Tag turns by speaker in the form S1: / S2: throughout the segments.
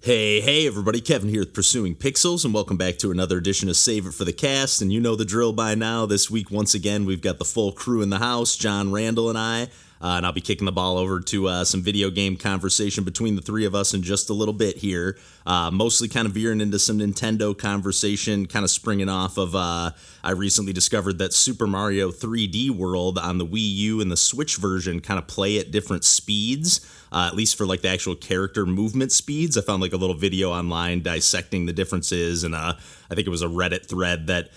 S1: Hey, everybody, Kevin here with Pursuing Pixels, and welcome back to another edition of Save It for the Cast, and you know the drill by now. This week, once again, we've got the full crew in the house, John, Randall, and I, and I'll be kicking the ball over to some video game conversation between the three of us in just a little bit here, mostly kind of veering into some Nintendo conversation, kind of springing off of, I recently discovered that Super Mario 3D World on the Wii U and the Switch version kind of play at different speeds. At least for like the actual character movement speeds. I found like a little video online dissecting the differences, and I think it was a Reddit thread that,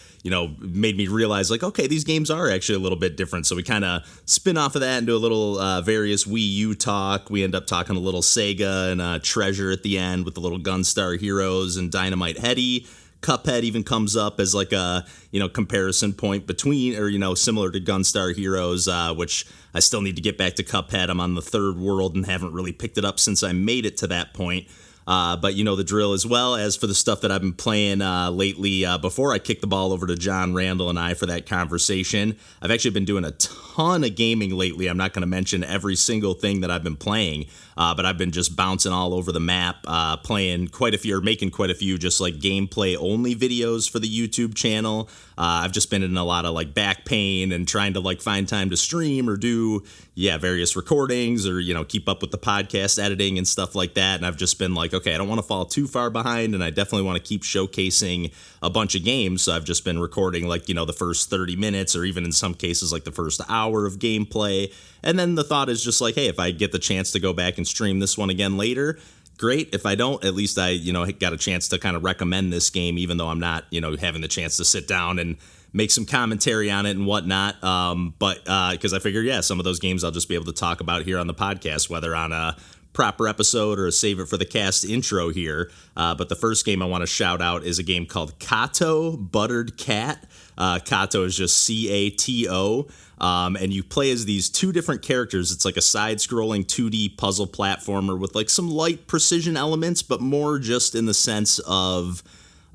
S1: made me realize like, okay, these games are actually a little bit different. So we kind of spin off of that into a little various Wii U talk. We end up talking a little Sega and Treasure at the end with the little Gunstar Heroes and Dynamite Heady. Cuphead even comes up as like a, comparison point between, or, similar to Gunstar Heroes, which I still need to get back to Cuphead. I'm on the third world and haven't really picked it up since I made it to that point. But you know the drill, as well as for the stuff that I've been playing lately. Before I kick the ball over to John, Randall, and I for that conversation, I've actually been doing a ton of gaming lately. I'm not going to mention every single thing that I've been playing, but I've been just bouncing all over the map, playing quite a few, or making quite a few just like gameplay only videos for the YouTube channel. I've just been in a lot of like back pain and trying to like find time to stream or do various recordings or keep up with the podcast editing and stuff like that. And I've just been like, okay, I don't want to fall too far behind, and I definitely want to keep showcasing a bunch of games. So I've just been recording like the first 30 minutes or even in some cases like the first hour of gameplay. And then the thought is just like, hey, if I get the chance to go back and stream this one again later, great. If I don't, at least I, got a chance to kind of recommend this game, even though I'm not, having the chance to sit down and make some commentary on it and whatnot. But because I figure, some of those games I'll just be able to talk about here on the podcast, whether on a proper episode or a Save It for the Cast intro here. But the first game I want to shout out is a game called CATO, Buttered Cat. CATO is just CATO. And you play as these two different characters. It's like a side-scrolling 2D puzzle platformer with like some light precision elements, but more just in the sense of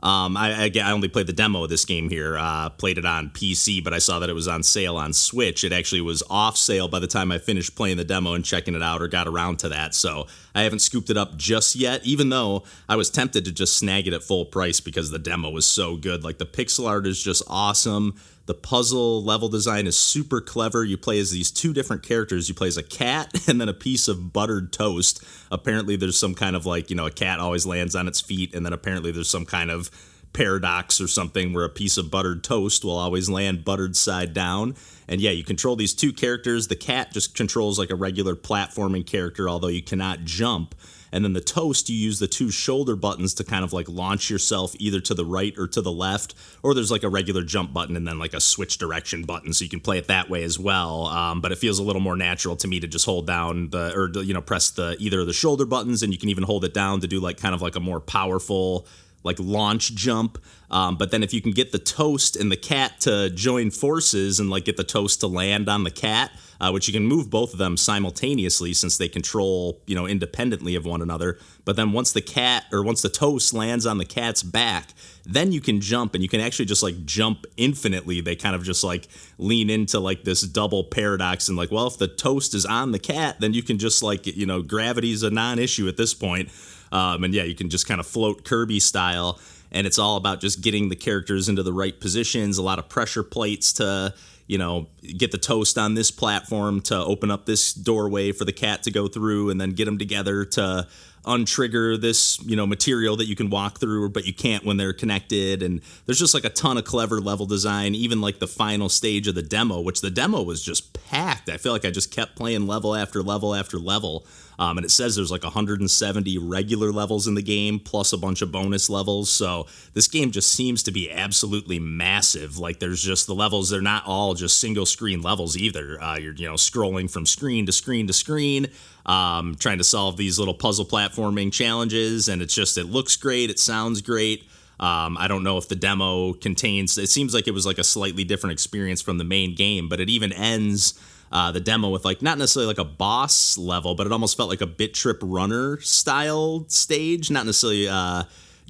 S1: I only played the demo of this game here, played it on PC, but I saw that it was on sale on Switch. It actually was off sale by the time I finished playing the demo and checking it out, or got around to that. So I haven't scooped it up just yet, even though I was tempted to just snag it at full price because the demo was so good. Like the pixel art is just awesome. The puzzle level design is super clever. You play as these two different characters. You play as a cat and then a piece of buttered toast. Apparently there's some kind of like, a cat always lands on its feet, and then apparently there's some kind of paradox or something where a piece of buttered toast will always land buttered side down. And you control these two characters. The cat just controls like a regular platforming character, although you cannot jump. And then the toast, you use the two shoulder buttons to kind of like launch yourself either to the right or to the left, or there's like a regular jump button and then like a switch direction button, so you can play it that way as well. But it feels a little more natural to me to just hold down press the either of the shoulder buttons, and you can even hold it down to do like kind of like a more powerful like launch jump. But then if you can get the toast and the cat to join forces and like get the toast to land on the cat, which you can move both of them simultaneously since they control, independently of one another. But then once the toast lands on the cat's back, then you can jump, and you can actually just like jump infinitely. They kind of just like lean into like this double paradox and like, well, if the toast is on the cat, then you can just like, gravity's a non-issue at this point. And you can just kind of float Kirby style, and it's all about just getting the characters into the right positions, a lot of pressure plates to, get the toast on this platform to open up this doorway for the cat to go through, and then get them together to untrigger this, material that you can walk through, but you can't when they're connected. And there's just like a ton of clever level design, even like the final stage of the demo, which the demo was just packed. I feel like I just kept playing level after level after level. And it says there's like 170 regular levels in the game, plus a bunch of bonus levels. So this game just seems to be absolutely massive. Like there's just the levels, they're not all just single screen levels either. You're, scrolling from screen to screen to screen, trying to solve these little puzzle platforming challenges. And it looks great. It sounds great. I don't know if the demo contains, it seems like it was like a slightly different experience from the main game, but it even ends the demo with like not necessarily like a boss level, but it almost felt like a Bit Trip Runner style stage, not necessarily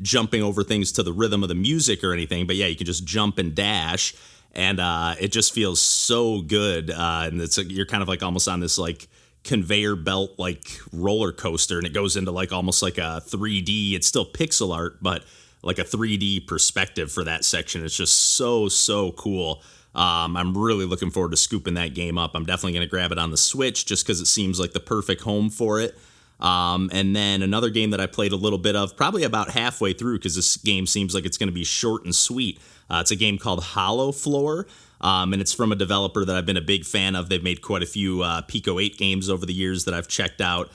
S1: jumping over things to the rhythm of the music or anything, but you can just jump and dash, and it just feels so good. And you're kind of like almost on this like conveyor belt like roller coaster, and it goes into like almost like a 3D. It's still pixel art, but like a 3D perspective for that section. It's just so cool. I'm really looking forward to scooping that game up. I'm definitely going to grab it on the Switch just because it seems like the perfect home for it. And then another game that I played a little bit of, probably about halfway through, because this game seems like it's going to be short and sweet. It's a game called Hollow Floor, and it's from a developer that I've been a big fan of. They've made quite a few Pico 8 games over the years that I've checked out.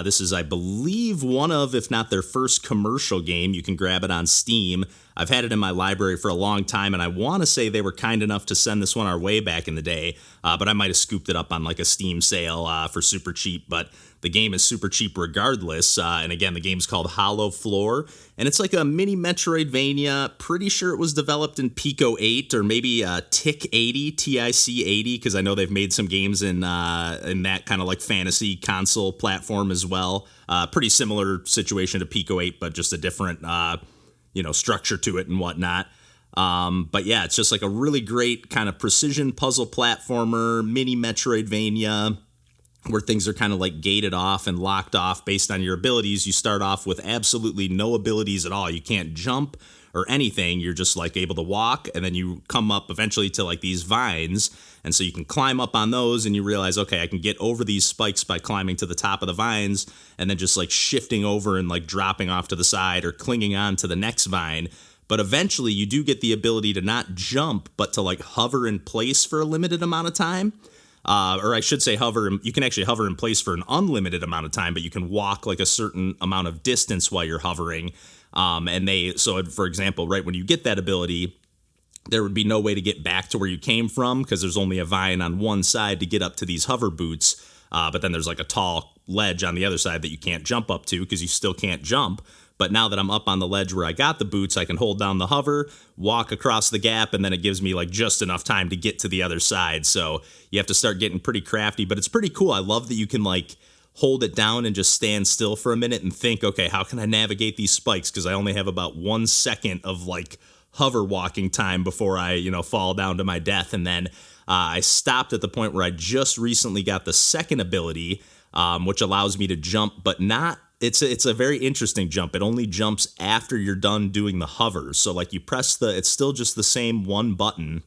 S1: This is, I believe, one of, if not their first commercial game. You can grab it on Steam. I've had it in my library for a long time, and I want to say they were kind enough to send this one our way back in the day, but I might have scooped it up on like a Steam sale for super cheap, but the game is super cheap regardless, and again, the game's called Hollow Floor, and it's like a mini Metroidvania. Pretty sure it was developed in Pico 8, or maybe TIC 80, TIC 80, because I know they've made some games in that kind of like fantasy console platform as well. Pretty similar situation to Pico 8, but just a different structure to it and whatnot. But yeah, it's just like a really great kind of precision puzzle platformer, mini Metroidvania, where things are kind of like gated off and locked off based on your abilities. You start off with absolutely no abilities at all. You can't jump or anything. You're just like able to walk, and then you come up eventually to like these vines, and so you can climb up on those, and you realize, okay, I can get over these spikes by climbing to the top of the vines, and then just like shifting over and like dropping off to the side or clinging on to the next vine. But eventually you do get the ability to not jump, but to like hover in place for a limited amount of time. Or I should say hover. You can actually hover in place for an unlimited amount of time, but you can walk like a certain amount of distance while you're hovering. So for example, right when you get that ability, there would be no way to get back to where you came from because there's only a vine on one side to get up to these hover boots. But then there's like a tall ledge on the other side that you can't jump up to because you still can't jump. But now that I'm up on the ledge where I got the boots, I can hold down the hover, walk across the gap, and then it gives me like just enough time to get to the other side. So you have to start getting pretty crafty, but it's pretty cool. I love that you can like hold it down and just stand still for a minute and think, okay, how can I navigate these spikes? Because I only have about 1 second of like hover walking time before I, fall down to my death. And then I stopped at the point where I just recently got the second ability, which allows me to jump, but not. It's a very interesting jump. It only jumps after you're done doing the hover. So like you press it's still just the same one button.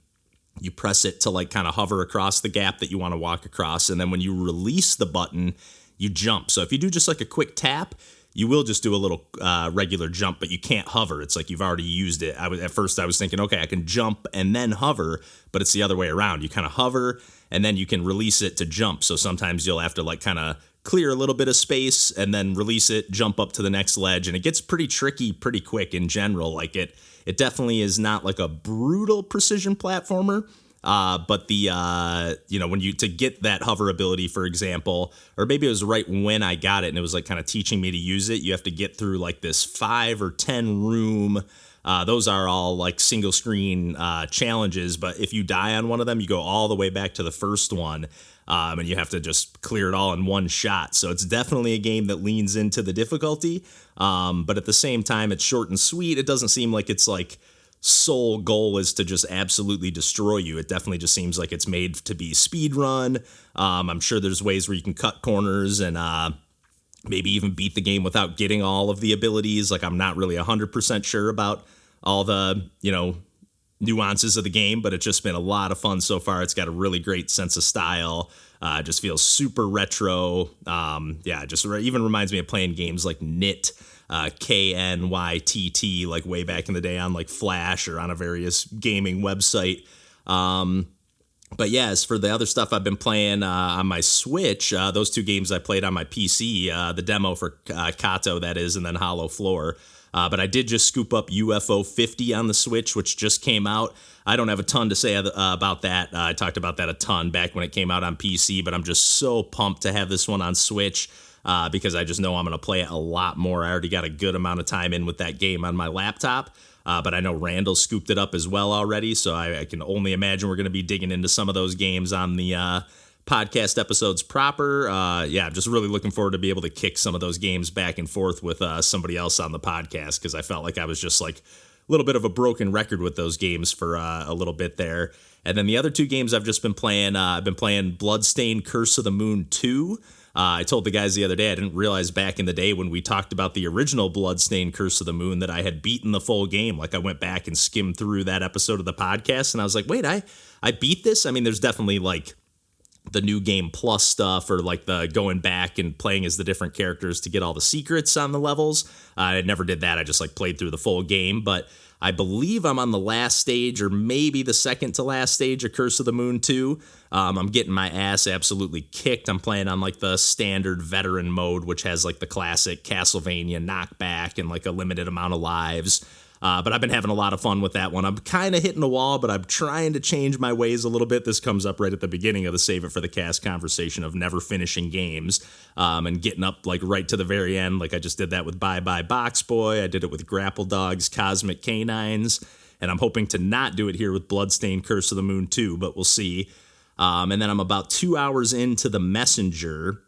S1: You press it to like kind of hover across the gap that you want to walk across. And then when you release the button, you jump. So if you do just like a quick tap, you will just do a little regular jump, but you can't hover. It's like you've already used it. At first I was thinking, okay, I can jump and then hover, but it's the other way around. You kind of hover and then you can release it to jump. So sometimes you'll have to like kind of clear a little bit of space and then release it, jump up to the next ledge, and it gets pretty tricky pretty quick in general. Like it definitely is not like a brutal precision platformer, but the when you to get that hover ability, for example, or maybe it was right when I got it and it was like kind of teaching me to use it, you have to get through like this 5 or 10 room. Those are all like single screen challenges, but if you die on one of them, you go all the way back to the first one. And you have to just clear it all in one shot. So it's definitely a game that leans into the difficulty. But at the same time, it's short and sweet. It doesn't seem like its like sole goal is to just absolutely destroy you. It definitely just seems like it's made to be speed run. I'm sure there's ways where you can cut corners and maybe even beat the game without getting all of the abilities. Like I'm not really 100% sure about all the, nuances of the game, but it's just been a lot of fun so far. It's got a really great sense of style. Just feels super retro. Just even reminds me of playing games like Knit, KNYTT, like way back in the day on like Flash or on a various gaming website. But yeah, as for the other stuff I've been playing on my Switch, those two games I played on my PC, the demo for CATO, that is, and then Hollow Floor. But I did just scoop up UFO 50 on the Switch, which just came out. I don't have a ton to say about that. I talked about that a ton back when it came out on PC, but I'm just so pumped to have this one on Switch because I just know I'm going to play it a lot more. I already got a good amount of time in with that game on my laptop, but I know Randall scooped it up as well already, so I can only imagine we're going to be digging into some of those games on the podcast episodes proper. I'm just really looking forward to be able to kick some of those games back and forth with somebody else on the podcast, because I felt like I was just like a little bit of a broken record with those games for a little bit there. And then the other two games I've just been playing, I've been playing Bloodstained Curse of the Moon 2, I told the guys the other day I didn't realize back in the day when we talked about the original Bloodstained Curse of the Moon that I had beaten the full game. Like I went back and skimmed through that episode of the podcast, and I was like, wait, I beat this? I mean, there's definitely like the new game plus stuff, or like the going back and playing as the different characters to get all the secrets on the levels. I never did that. I just like played through the full game, but I believe I'm on the last stage, or maybe the second to last stage of Curse of the Moon 2. I'm getting my ass absolutely kicked. I'm playing on like the standard veteran mode, which has like the classic Castlevania knockback and like a limited amount of lives. But I've been having a lot of fun with that one. I'm kind of hitting a wall, but I'm trying to change my ways a little bit. This comes up right at the beginning of the Save It for the Cast conversation of never finishing games, and getting up like right to the very end. Like I just did that with Bye Bye Box Boy. I did it with Grapple Dogs, Cosmic Canines, and I'm hoping to not do it here with Bloodstained Curse of the Moon 2, but we'll see. And then I'm about 2 hours into The Messenger.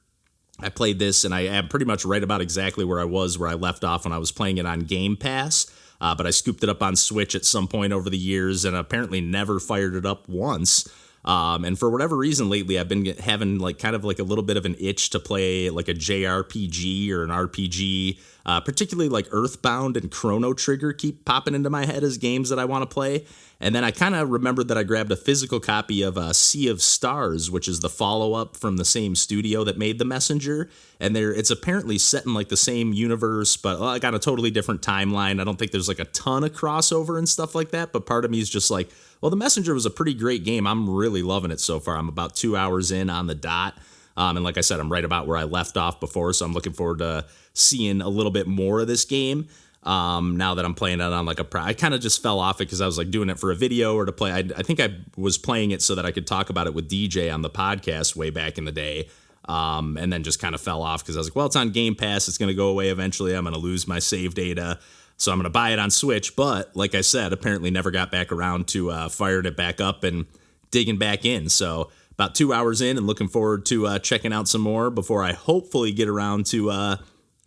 S1: I played this, and I am pretty much right about exactly where I left off when I was playing it on Game Pass. But I scooped it up on Switch at some point over the years and apparently never fired it up once. And for whatever reason lately, I've been having like kind of like a little bit of an itch to play like a JRPG or an RPG, particularly like Earthbound and Chrono Trigger keep popping into my head as games that I want to play. And then I kind of remembered that I grabbed a physical copy of Sea of Stars, which is the follow-up from the same studio that made The Messenger. And it's apparently set in like the same universe, but like on a totally different timeline. I don't think there's like a ton of crossover and stuff like that, but part of me is just like, well, The Messenger was a pretty great game. I'm really loving it so far. I'm about 2 hours in on the dot. And like I said, I'm right about where I left off before, so I'm looking forward to seeing a little bit more of this game. Now that I'm playing it on like I kind of just fell off it because I was like doing it for a video or to play. I think I was playing it so that I could talk about it with DJ on the podcast way back in the day. And then just kind of fell off because I was like, well, it's on Game Pass. It's going to go away eventually. I'm going to lose my save data. So I'm going to buy it on Switch. But like I said, apparently never got back around to firing it back up and digging back in. So about 2 hours in and looking forward to checking out some more before I hopefully get around to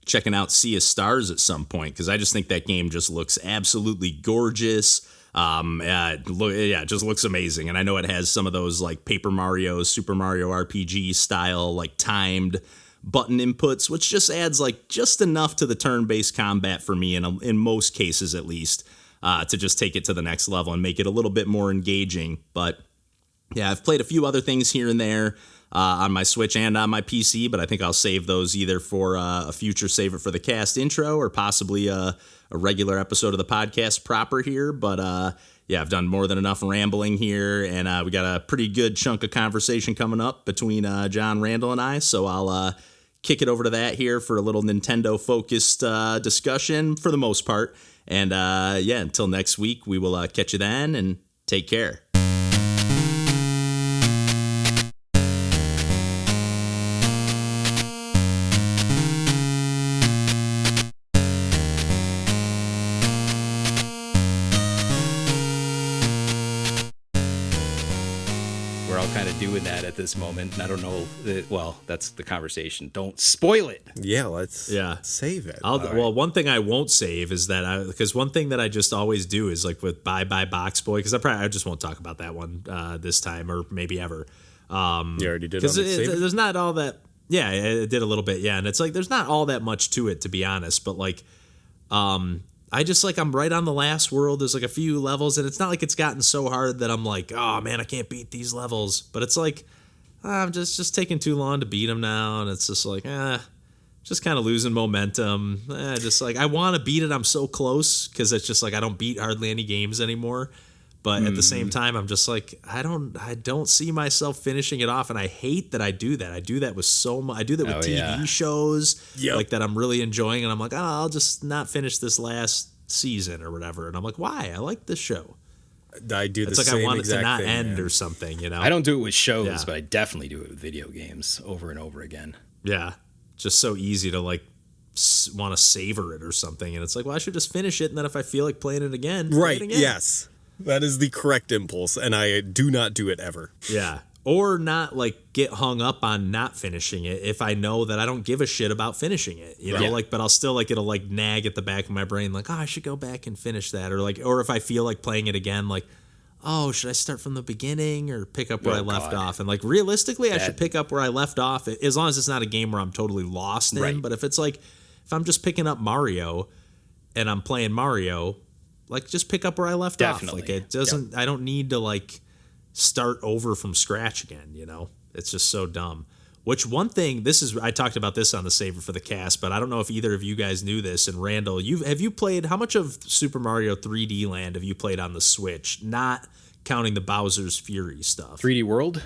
S1: checking out Sea of Stars at some point, because I just think that game just looks absolutely gorgeous. It just looks amazing. And I know it has some of those like Paper Mario, Super Mario RPG style, like timed button inputs, which just adds like just enough to the turn-based combat for me, in most cases at least, to just take it to the next level and make it a little bit more engaging. But yeah, I've played a few other things here and there on my Switch and on my PC, but I think I'll save those either for a future Save It for the Cast intro or possibly a regular episode of the podcast proper here. But yeah, I've done more than enough rambling here, and we got a pretty good chunk of conversation coming up between John, Randall, and I, so I'll kick it over to that here for a little Nintendo-focused discussion for the most part. And yeah, until next week, we will catch you then, and take care.
S2: Doing that at this moment, and I don't know. Well, that's the conversation. Don't spoil it.
S3: Yeah, let's save it.
S1: Well, one thing I won't save is that because one thing that I just always do is like with Bye Bye Box Boy, because I just won't talk about that one this time or maybe ever.
S3: You already did
S1: because there's not all that. Yeah, it did a little bit. Yeah, and it's like there's not all that much to it, to be honest. But like, I just like I'm right on the last world. There's like a few levels, and it's not like it's gotten so hard that I'm like, oh man, I can't beat these levels. But it's like I'm just taking too long to beat them now, and it's just like just kind of losing momentum. Just like I want to beat it. I'm so close because it's just like I don't beat hardly any games anymore. But at the same time, I'm just like I don't see myself finishing it off, and I hate that I do that. I do that with I do that with TV shows like that I'm really enjoying, and I'm like, I'll just not finish this last season or whatever. And I'm like, why? I like this show.
S3: I do.
S1: It's like I want it to not end or something, you know.
S2: I don't do it with shows, but I definitely do it with video games over and over again.
S1: Yeah, just so easy to like want to savor it or something, and it's like, well, I should just finish it, and then if I feel like playing it again,
S3: right?
S1: Play it again.
S3: Yes. That is the correct impulse, and I do not do it ever.
S1: Yeah. Or not, like, get hung up on not finishing it if I know that I don't give a shit about finishing it. You know, like, but I'll still, like, it'll, like, nag at the back of my brain, like, I should go back and finish that. Or if I feel like playing it again, like, oh, should I start from the beginning or pick up where I left
S2: God.
S1: off? And like realistically, I should pick up where I left off, as long as it's not a game where I'm totally lost in.
S2: Right.
S1: But if it's like, if I'm just picking up Mario and I'm playing Mario, like just pick up where I left off. Like it doesn't, I don't need to like start over from scratch again, you know? It's just so dumb. Which one thing, I talked about this on the Saver for the Cast, but I don't know if either of you guys knew this. And Randall, have you played, how much of Super Mario 3D Land have you played on the Switch? Not counting the Bowser's Fury stuff.
S2: 3D World?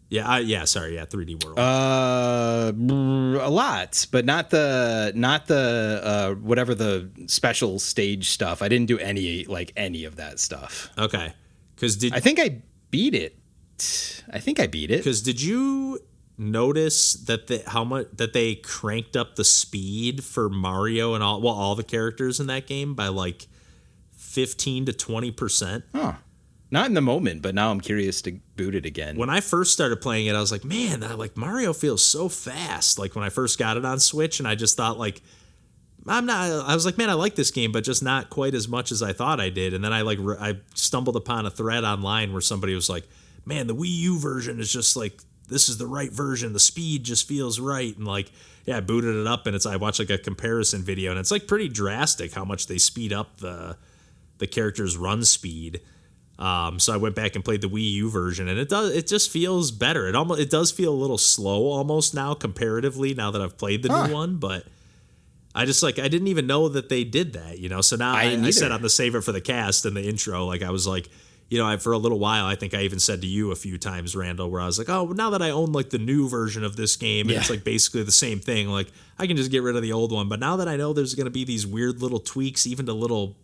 S1: Yeah, 3D World.
S2: A lot, but not the whatever the special stage stuff. I didn't do any of that stuff.
S1: Okay.
S2: I think I beat it. Because
S1: did you notice that they cranked up the speed for Mario and all the characters in that game by like 15 to 20%?
S2: Huh. Not in the moment, but now I'm curious to boot it again.
S1: When I first started playing it, I was like, man, Mario feels so fast. Like when I first got it on Switch, and I just thought like, I was like, man, I like this game, but just not quite as much as I thought I did. And then I stumbled upon a thread online where somebody was like, man, the Wii U version is just like, this is the right version. The speed just feels right. And like, yeah, I booted it up and I watched like a comparison video, and it's like pretty drastic how much they speed up the character's run speed. So I went back and played the Wii U version, and it just feels better. It does feel a little slow almost now comparatively, now that I've played the new one, but I didn't even know that they did that, you know? So now I said on the Save It for the Cast in the intro, like I was like, you know, for a little while, I think I even said to you a few times, Randall, where I was like, oh, now that I own like the new version of this game, and it's like basically the same thing, like I can just get rid of the old one. But now that I know there's going to be these weird little tweaks, even to little,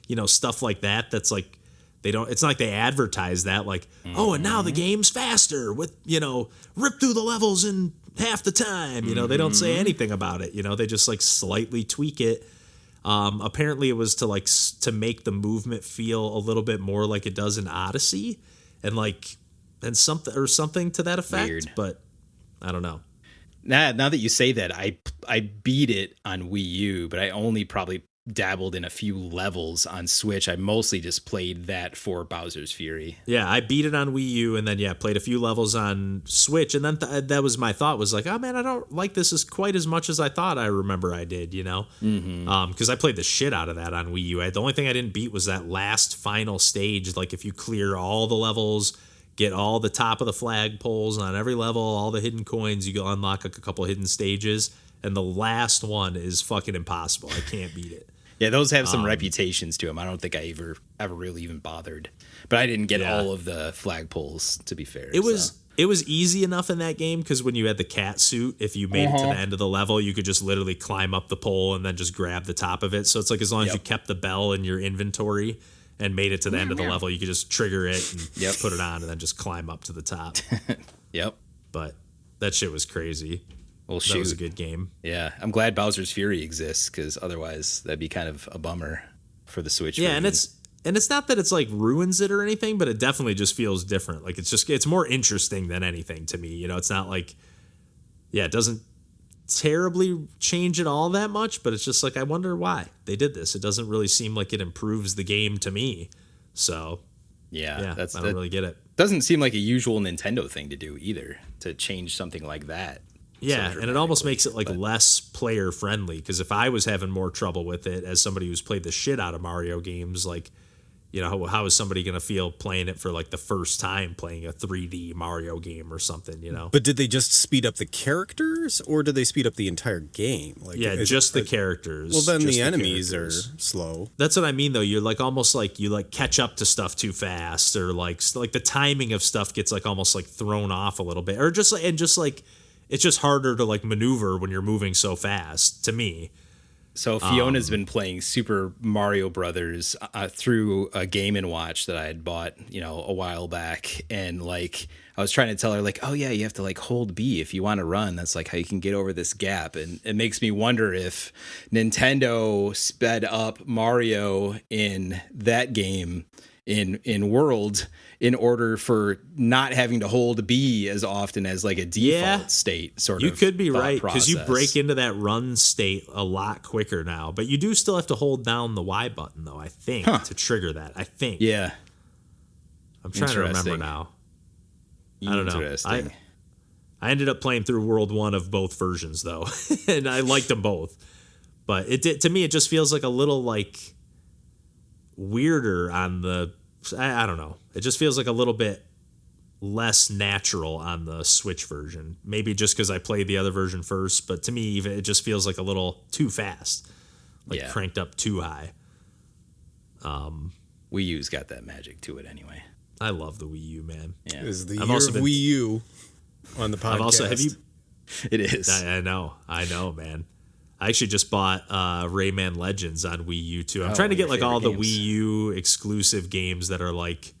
S1: you know, stuff like that's like, it's not like they advertise that like, oh, and now the game's faster with, you know, rip through the levels in half the time. You know, they don't say anything about it. You know, they just like slightly tweak it. Apparently it was to make the movement feel a little bit more like it does in Odyssey and something to that effect.
S2: Weird.
S1: But I don't know.
S2: Now that you say that, I beat it on Wii U, but I only probably dabbled in a few levels on Switch. I mostly just played that for Bowser's Fury.
S1: Yeah, I beat it on Wii U and then played a few levels on Switch, and then that was my thought, was like, oh man, I don't like this as quite as much as I thought I remember I did, you know? Because I played the shit out of that on Wii U. The only thing I didn't beat was that last final stage. Like if you clear all the levels, get all the top of the flagpoles on every level, all the hidden coins, you go unlock a couple hidden stages, and the last one is fucking impossible. I can't beat it.
S2: Yeah, those have some reputations to them. I don't think I ever really even bothered. But I didn't get all of the flagpoles, to be fair.
S1: It was easy enough in that game because when you had the cat suit, if you made it to the end of the level, you could just literally climb up the pole and then just grab the top of it. So it's like as long as you kept the bell in your inventory and made it to the end of the level, you could just trigger it and put it on and then just climb up to the top.
S2: Yep.
S1: But that shit was crazy.
S2: Well,
S1: that was a good game.
S2: Yeah, I'm glad Bowser's Fury exists, because otherwise that'd be kind of a bummer for the Switch. Yeah,
S1: version. and it's not that it's like ruins it or anything, but it definitely just feels different. Like it's more interesting than anything to me. You know, it's not like, it doesn't terribly change it all that much, but it's just like, I wonder why they did this. It doesn't really seem like it improves the game to me. So I don't really get it.
S2: Doesn't seem like a usual Nintendo thing to do either, to change something like that.
S1: Yeah, and it almost makes it less player friendly, because if I was having more trouble with it as somebody who's played the shit out of Mario games, like, you know, how is somebody going to feel playing it for like the first time playing a 3D Mario game or something, you know?
S3: But did they just speed up the characters, or did they speed up the entire game? Like,
S1: just the characters.
S3: Well, then the enemies are slow.
S1: That's what I mean, though. You're like almost like you like catch up to stuff too fast, or like the timing of stuff gets like almost like thrown off a little bit, or just like it's just harder to like maneuver when you're moving so fast, to me.
S2: So Fiona's been playing Super Mario Brothers through a Game & Watch that I had bought, you know, a while back, and like I was trying to tell her like, oh yeah, you have to like hold B if you want to run. That's like how you can get over this gap, and it makes me wonder if Nintendo sped up Mario in that game in World in order for not having to hold B as often as like a default state sort of.
S1: You could be right, because you break into that run state a lot quicker now, but you do still have to hold down the Y button though, I think, to trigger that. I think.
S2: Yeah.
S1: I'm trying to remember now. I don't know.
S2: Interesting.
S1: I ended up playing through World 1 of both versions, though, and I liked them both. But to me, it just feels like a little, like, weirder on the... I don't know. It just feels like a little bit less natural on the Switch version. Maybe just because I played the other version first, but to me, even it just feels like a little too fast. Like, cranked up too high.
S2: Wii U's got that magic to it anyway.
S1: I love the Wii U, man.
S3: Yeah. It is the year of Wii U on the podcast.
S2: It is.
S1: I know, man. I actually just bought Rayman Legends on Wii U too. I'm trying to get like all the Wii U exclusive games that are like,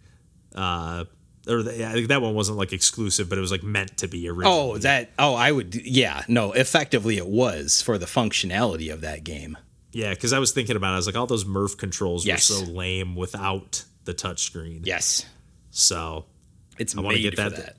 S1: I think that one wasn't like exclusive, but it was like meant to be original.
S2: Effectively it was for the functionality of that game.
S1: Yeah, because I was thinking about it. I was like, all those Murph controls were so lame without the touchscreen.
S2: Yes.
S1: So
S2: it's
S1: I want to get
S2: for that.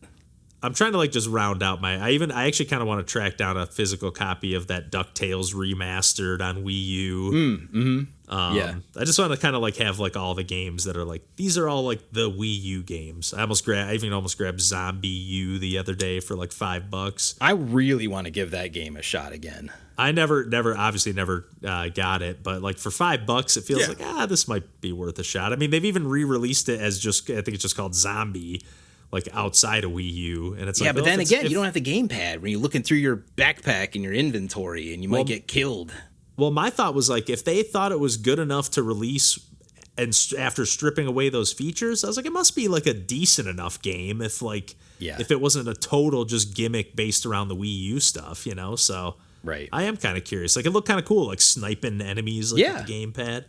S1: I'm trying to like just round out I actually kind of want to track down a physical copy of that DuckTales remastered on Wii U. I just want to kind of like have like all the games that are like, these are all like the Wii U games. I even almost grabbed Zombie U the other day for like $5.
S2: I really want to give that game a shot again.
S1: I never got it, but like for $5, it feels like, this might be worth a shot. I mean, they've even re-released it as I think it's just called Zombie, like outside of Wii U. And it's like,
S2: but then again, you don't have the gamepad when you're looking through your backpack and your inventory and you might get killed.
S1: Well, my thought was like, if they thought it was good enough to release and after stripping away those features, I was like, it must be like a decent enough game if it wasn't a total just gimmick based around the Wii U stuff, you know? So
S2: right.
S1: I am kind of curious. Like, it looked kind of cool, like sniping enemies with the gamepad.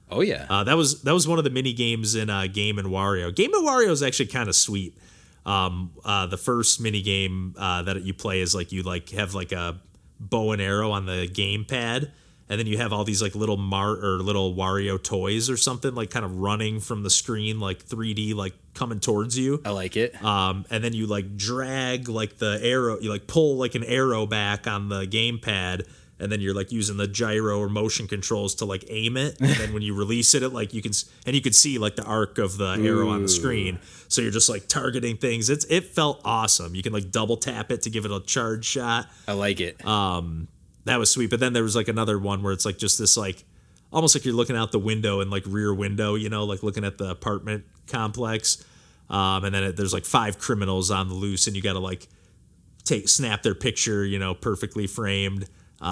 S2: Oh yeah.
S1: That was one of the mini games in Game and Wario. Game and Wario is actually kind of sweet. The first mini game that you play is like you like have like a bow and arrow on the gamepad, and then you have all these like little little Wario toys or something like kind of running from the screen, like 3D, like coming towards you.
S2: I like it.
S1: And then you like drag like the arrow, you like pull like an arrow back on the gamepad, and then you're like using the gyro or motion controls to like aim it, and then when you release it, like you can see like the arc of the arrow on the screen. So you're just like targeting things. It felt awesome. You can like double tap it to give it a charge shot.
S2: I like it.
S1: That was sweet. But then there was like another one where it's like just this like almost like you're looking out the window and like rear window, you know, like looking at the apartment complex. And then there's like 5 criminals on the loose, and you got to like snap their picture, you know, perfectly framed.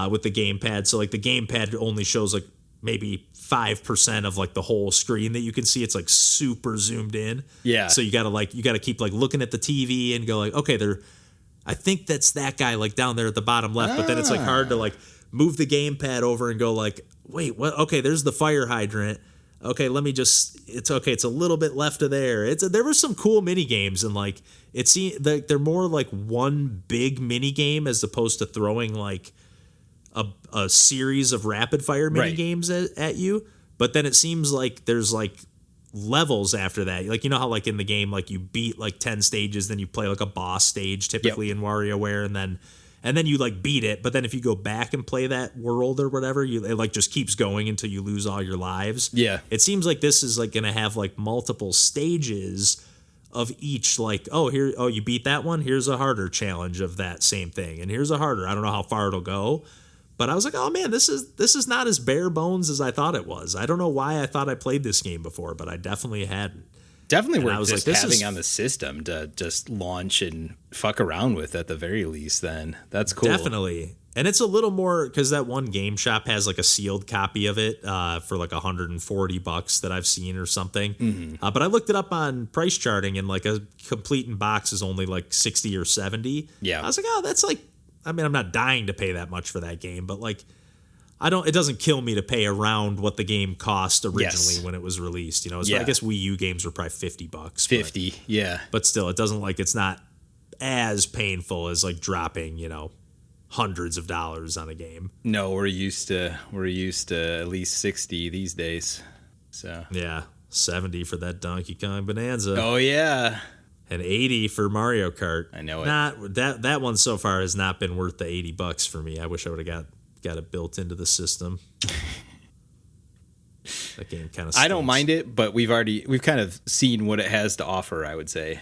S1: With the gamepad. So like the gamepad only shows like maybe 5% of like the whole screen that you can see. It's like super zoomed in.
S2: Yeah.
S1: So you gotta keep like looking at the TV and go like, okay, I think that's that guy like down there at the bottom left. But then it's like hard to like move the gamepad over and go like, wait, what? Okay, there's the fire hydrant. Okay, it's okay. It's a little bit left of there. There were some cool mini games, and like they're more like one big mini game as opposed to throwing like a series of rapid fire mini games at you. But then it seems like there's like levels after that. Like, you know how like in the game, like you beat like 10 stages, then you play like a boss stage typically in WarioWare, and then you like beat it. But then if you go back and play that world or whatever, it like just keeps going until you lose all your lives.
S2: Yeah.
S1: It seems like this is like going to have like multiple stages of each, like, you beat that one, here's a harder challenge of that same thing, and here's a harder. I don't know how far it'll go. But I was like, oh man, this is not as bare bones as I thought it was. I don't know why I thought I played this game before, but I definitely hadn't.
S2: Definitely worth just like, having on the system to just launch and fuck around with at the very least. Then that's cool.
S1: Definitely, and it's a little more because that one game shop has like a sealed copy of it for like $140 that I've seen or something. Mm-hmm. But I looked it up on price charting, and like a complete in box is only like 60 or 70.
S2: Yeah,
S1: I was like, oh, that's like. I mean, I'm not dying to pay that much for that game, but like, it doesn't kill me to pay around what the game cost originally when it was released. You know, I guess Wii U games were probably $50.
S2: 50, yeah.
S1: But still, it doesn't like, it's not as painful as like dropping, you know, hundreds of dollars on a game.
S2: No, we're used to at least 60 these days. So
S1: yeah, 70 for that Donkey Kong Bonanza.
S2: Oh yeah.
S1: And 80 for Mario Kart.
S2: I know it.
S1: That one so far has not been worth the $80 for me. I wish I would have got it built into the system. That game kind of.
S2: I don't mind it, but we've kind of seen what it has to offer, I would say.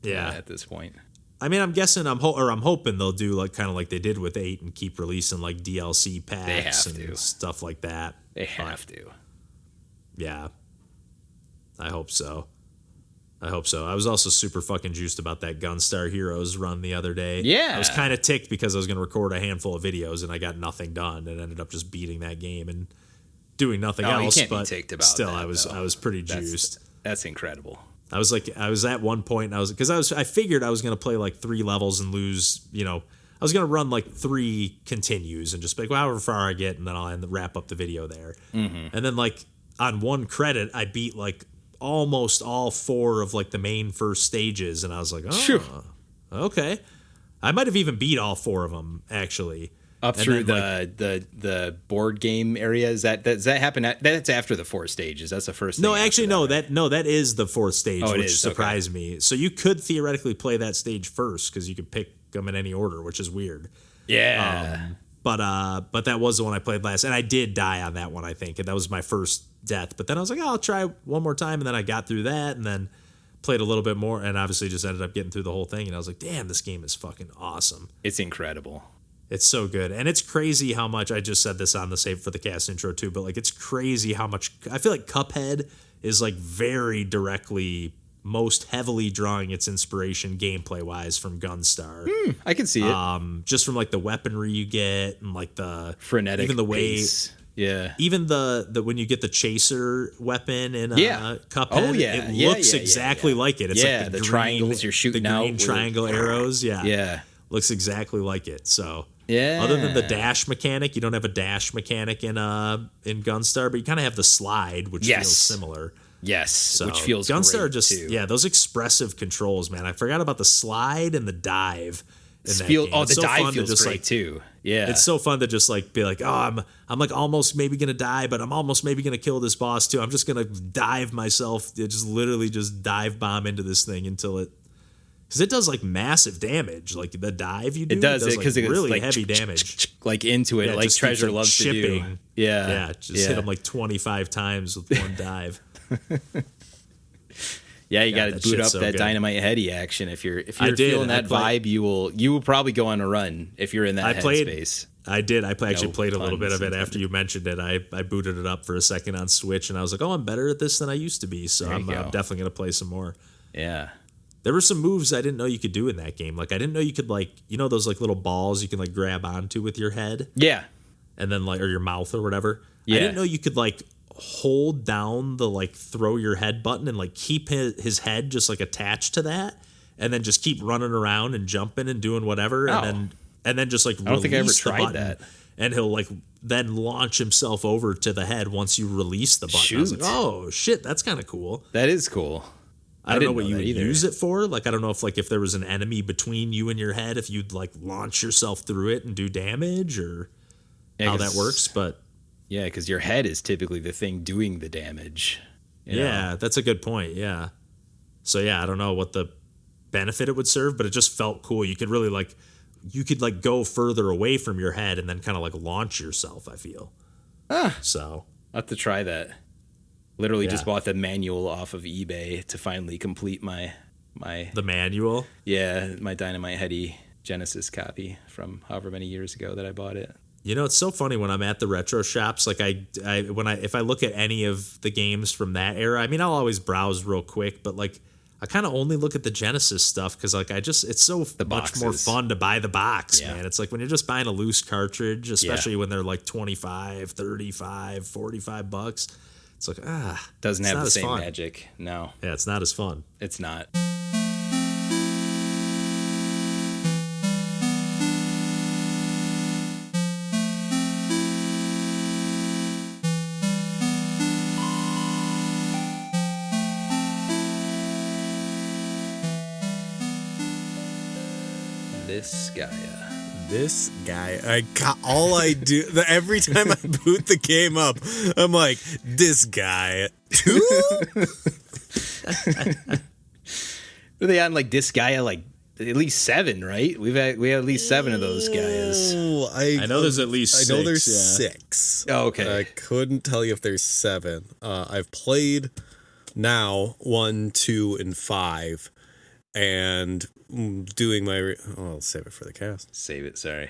S1: Yeah.
S2: At this point.
S1: I mean, I'm guessing I'm hoping they'll do like kind of like they did with 8 and keep releasing like DLC packs and stuff like that.
S2: They have to.
S1: Yeah. I hope so. I was also super fucking juiced about that Gunstar Heroes run the other day.
S2: Yeah.
S1: I was kind of ticked because I was going to record a handful of videos and I got nothing done and ended up just beating that game and doing nothing else.
S2: You can't
S1: But
S2: be ticked about
S1: still,
S2: that,
S1: I was pretty juiced.
S2: That's incredible.
S1: I was at one point, I figured I was going to play like 3 levels and lose, I was going to run like 3 continues and just be like, well, however far I get, and then I'll wrap up the video there. Mm-hmm. And then like on one credit, I beat like almost all 4 of like the main first stages. And I was like, oh, okay. I might have even beat all 4 of them actually.
S2: Up through the board game area. Does that happen? That's after the 4 stages. That's the first.
S1: No, actually, no. Right? That is the 4th stage, which surprised me. So you could theoretically play that stage first because you could pick them in any order, which is weird.
S2: Yeah.
S1: But that was the one I played last, and I did die on that one, I think, and that was my first death. But then I was like, I'll try one more time, and then I got through that, and then played a little bit more, and obviously just ended up getting through the whole thing. And I was like, damn, this game is fucking awesome.
S2: It's incredible.
S1: It's so good. And it's crazy how much, I just said this on the Save for the Cast intro too, but like it's crazy how much, I feel like Cuphead is like very directly, most heavily drawing its inspiration gameplay wise from Gunstar.
S2: I can see it.
S1: Just from like the weaponry you get and like the
S2: frenetic
S1: even the way
S2: pace. Yeah.
S1: Even the when you get the chaser weapon in Cuphead, it looks exactly like it. It's like
S2: the triangles you're shooting
S1: the green
S2: out.
S1: triangle arrows. Yeah.
S2: Yeah.
S1: Looks exactly like it. So
S2: yeah.
S1: Other than the dash mechanic, you don't have a dash mechanic in Gunstar, but you kind of have the slide, which feels similar.
S2: Yes,
S1: so
S2: which feels
S1: Gunstar
S2: great
S1: just
S2: too.
S1: Yeah, those expressive controls, man. I forgot about the slide and the dive.
S2: The dive feels great too. Yeah,
S1: it's so fun to just like be like, oh, I'm like almost maybe gonna die, but I'm almost maybe gonna kill this boss too. I'm just gonna dive myself, just literally just dive bomb into this thing until it. Because it does like massive damage, like the dive you do.
S2: It does
S1: because
S2: it's
S1: really
S2: like
S1: heavy damage,
S2: like into it, like Treasure loves to do.
S1: Yeah, just hit them like 25 times with one dive.
S2: Yeah, you got to boot up that dynamite heady action. If you're feeling that vibe, you will probably go on a run if you're in that headspace.
S1: I did. I actually played a little bit of it after you mentioned it. I booted it up for a second on Switch, and I was like, oh, I'm better at this than I used to be. So I'm definitely gonna play some more.
S2: Yeah.
S1: There were some moves I didn't know you could do in that game. Like I didn't know you could like, those like little balls you can like grab onto with your head.
S2: Yeah.
S1: And then like, or your mouth or whatever.
S2: Yeah.
S1: I didn't know you could like hold down the like throw your head button and like keep his head just like attached to that, and then just keep running around and jumping and doing whatever, and then just like
S2: I don't think I ever
S1: release the
S2: tried
S1: button,
S2: that.
S1: and he'll like then launch himself over to the head once you release the button. I was like, oh shit, that's kind of cool.
S2: That is cool.
S1: I don't know what you would use it for. Like, I don't know if there was an enemy between you and your head, if you'd like launch yourself through it and do damage, or how that works. But
S2: yeah, because your head is typically the thing doing the damage.
S1: Yeah, that's a good point. Yeah. So yeah, I don't know what the benefit it would serve, but it just felt cool. You could really like go further away from your head and then kind of like launch yourself, I feel. So
S2: I'll have to try that. Literally just bought the manual off of eBay to finally complete my
S1: the manual.
S2: Yeah, my Dynamite Heady Genesis copy from however many years ago that I bought it.
S1: It's so funny when I'm at the retro shops. Like if I look at any of the games from that era, I mean, I'll always browse real quick, but like I kind of only look at the Genesis stuff because like it's so much more fun to buy the box, man. It's like when you're just buying a loose cartridge, especially when they're like 25, 35, 45 bucks. It's like,
S2: doesn't have the same magic. No.
S1: Yeah, it's not as fun.
S2: It's not.
S3: This guy, all I do, every time I boot the game up, I'm like, this guy.
S2: Were they on like this guy like at least 7, right? We had at least 7 of those guys.
S3: Oh,
S1: I know there's at least 6.
S3: I know there's
S1: yeah.
S3: 6.
S2: Oh, okay.
S3: I couldn't tell you if there's 7. I've played now 1, 2, and 5, and doing my. I'll save it for the cast.
S2: Save it. Sorry.